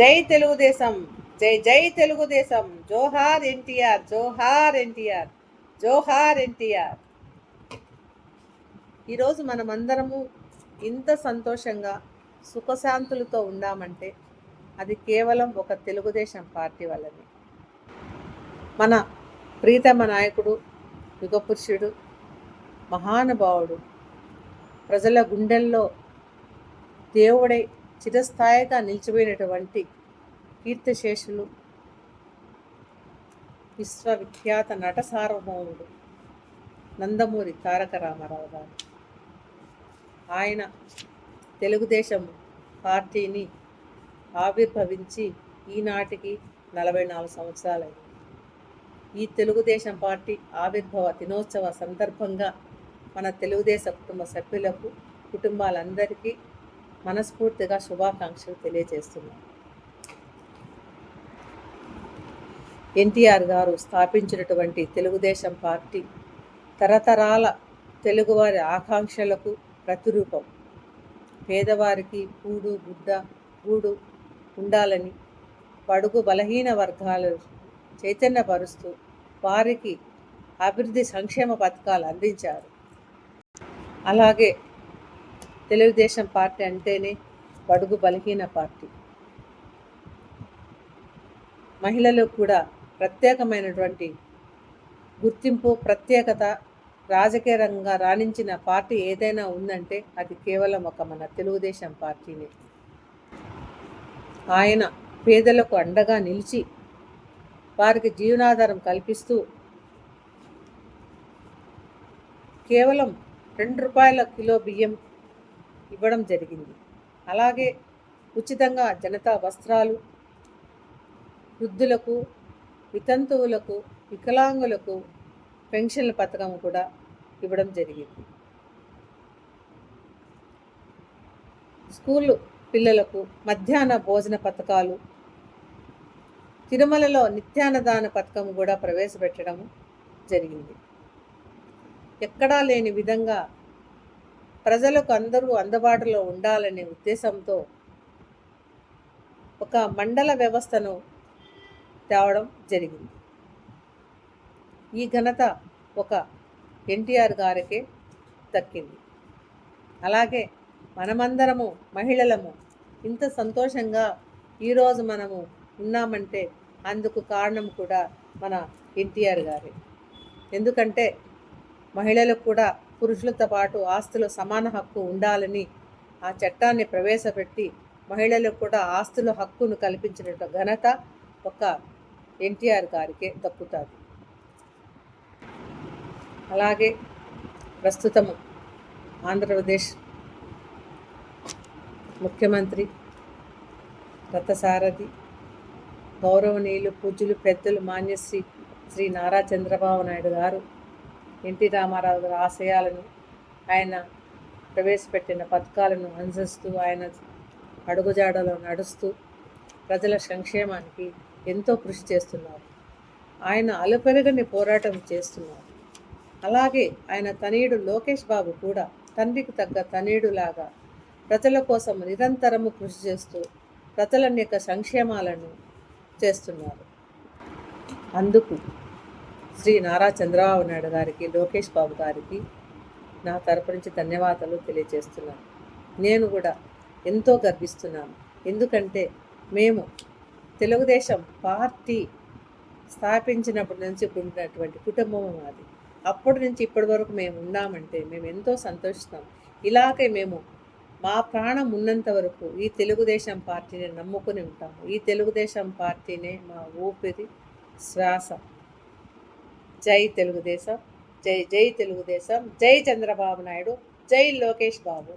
జై తెలుగుదేశం, జై జై తెలుగుదేశం, జోహార్ ఎన్టీఆర్, జోహార్ ఎన్టీఆర్, జోహార్ ఎన్టీఆర్. ఈరోజు మనమందరము ఇంత సంతోషంగా సుఖశాంతులతో ఉన్నామంటే అది కేవలం ఒక తెలుగుదేశం పార్టీ వల్లనే. మన ప్రీతమ నాయకుడు, యుగపురుషుడు, మహానుభావుడు, ప్రజల గుండెల్లో దేవుడై చిరస్థాయిగా నిలిచిపోయినటువంటి కీర్తిశేషులు, విశ్వవిఖ్యాత నట సార్వభౌముడు నందమూరి తారక రామారావు గారు. ఆయన తెలుగుదేశం పార్టీని ఆవిర్భవించి ఈనాటికి 44 సంవత్సరాలైంది. ఈ తెలుగుదేశం పార్టీ ఆవిర్భావ దినోత్సవ సందర్భంగా మన తెలుగుదేశం కుటుంబ సభ్యులకు, కుటుంబాలందరికీ మనస్ఫూర్తిగా శుభాకాంక్షలు తెలియజేస్తున్నాను. ఎన్టీఆర్ గారు స్థాపించినటువంటి తెలుగుదేశం పార్టీ తరతరాల తెలుగువారి ఆకాంక్షలకు ప్రతిరూపం. పేదవారికి కూడు గుడ్డ గూడు ఉండాలని, బడుగు బలహీన వర్గాలు చైతన్యపరుస్తూ వారికి అభివృద్ధి సంక్షేమ పథకాలు అందించారు. అలాగే తెలుగుదేశం పార్టీ అంటేనే బడుగు బలహీన పార్టీ. మహిళలకు కూడా ప్రత్యేకమైనటువంటి గుర్తింపు, ప్రత్యేకత, రాజకీయ రంగంగా రాణించిన పార్టీ ఏదైనా ఉందంటే అది కేవలం ఒక మన తెలుగుదేశం పార్టీనే. ఆయన పేదలకు అండగా నిలిచి వారికి జీవనాధారం కల్పిస్తూ కేవలం 2 రూపాయల కిలో బియ్యం ఇవ్వడం జరిగింది. అలాగే ఉచితంగా జనతా వస్త్రాలు, వృద్ధులకు, వితంతువులకు, వికలాంగులకు పెన్షన్ల పథకం కూడా ఇవ్వడం జరిగింది. స్కూలు పిల్లలకు మధ్యాహ్న భోజన పథకాలు, తిరుమలలో నిత్యాన్నదాన పథకం కూడా ప్రవేశపెట్టడం జరిగింది. ఎక్కడా లేని విధంగా ప్రజలకు అందరూ అందుబాటులో ఉండాలనే ఉద్దేశంతో ఒక మండల వ్యవస్థను తేవడం జరిగింది. ఈ ఘనత ఒక ఎన్టీఆర్ గారికే దక్కింది. అలాగే మనమందరము మహిళలము ఇంత సంతోషంగా ఈరోజు మనము ఉన్నామంటే అందుకు కారణం కూడా మన ఎన్టీఆర్ గారే. ఎందుకంటే మహిళలకు కూడా పురుషులతో పాటు ఆస్తులు సమాన హక్కు ఉండాలని ఆ చట్టాన్ని ప్రవేశపెట్టి మహిళలకు కూడా ఆస్తుల హక్కును కల్పించిన ఘనత ఒక ఎన్టీఆర్ గారికే దక్కుతుంది. అలాగే ప్రస్తుతము ఆంధ్రప్రదేశ్ ముఖ్యమంత్రి రథసారథి గౌరవనీయులు పూజ్యులు పెద్దలు మాన్యశ్రీ శ్రీ నారా చంద్రబాబు నాయుడు గారు ఎన్టీ రామారావు గారి ఆశయాలను, ఆయన ప్రవేశపెట్టిన పథకాలను అనుసరిస్తూ ఆయన అడుగుజాడలో నడుస్తూ ప్రజల సంక్షేమానికి ఎంతో కృషి చేస్తున్నారు. ఆయన అలుపెరగని పోరాటం చేస్తున్నారు. అలాగే ఆయన తనయుడు లోకేష్ బాబు కూడా తండ్రికి తగ్గ తనయుడులాగా ప్రజల కోసం నిరంతరము కృషి చేస్తూ ప్రజల యొక్క సంక్షేమాలను చేస్తున్నారు. అందుకు శ్రీ నారా చంద్రబాబు నాయుడు గారికి, లోకేష్ బాబు గారికి నా తరపు నుంచి ధన్యవాదాలు తెలియజేస్తున్నాను. నేను కూడా ఎంతో గర్విస్తున్నాను. ఎందుకంటే మేము తెలుగుదేశం పార్టీ స్థాపించినప్పటి నుంచి ఉన్నటువంటి కుటుంబం అది. అప్పటి నుంచి ఇప్పటి వరకు మేము ఉన్నామంటే మేము ఎంతో సంతోషిస్తాం. ఇలాగే మేము మా ప్రాణం ఉన్నంత వరకు ఈ తెలుగుదేశం పార్టీని నమ్ముకుని ఉంటాము. ఈ తెలుగుదేశం పార్టీనే మా ఊపిరి, శ్వాస. జై తెలుగుదేశం, జై జై తెలుగుదేశం, జై చంద్రబాబు నాయుడు, జై లోకేష్ బాబు.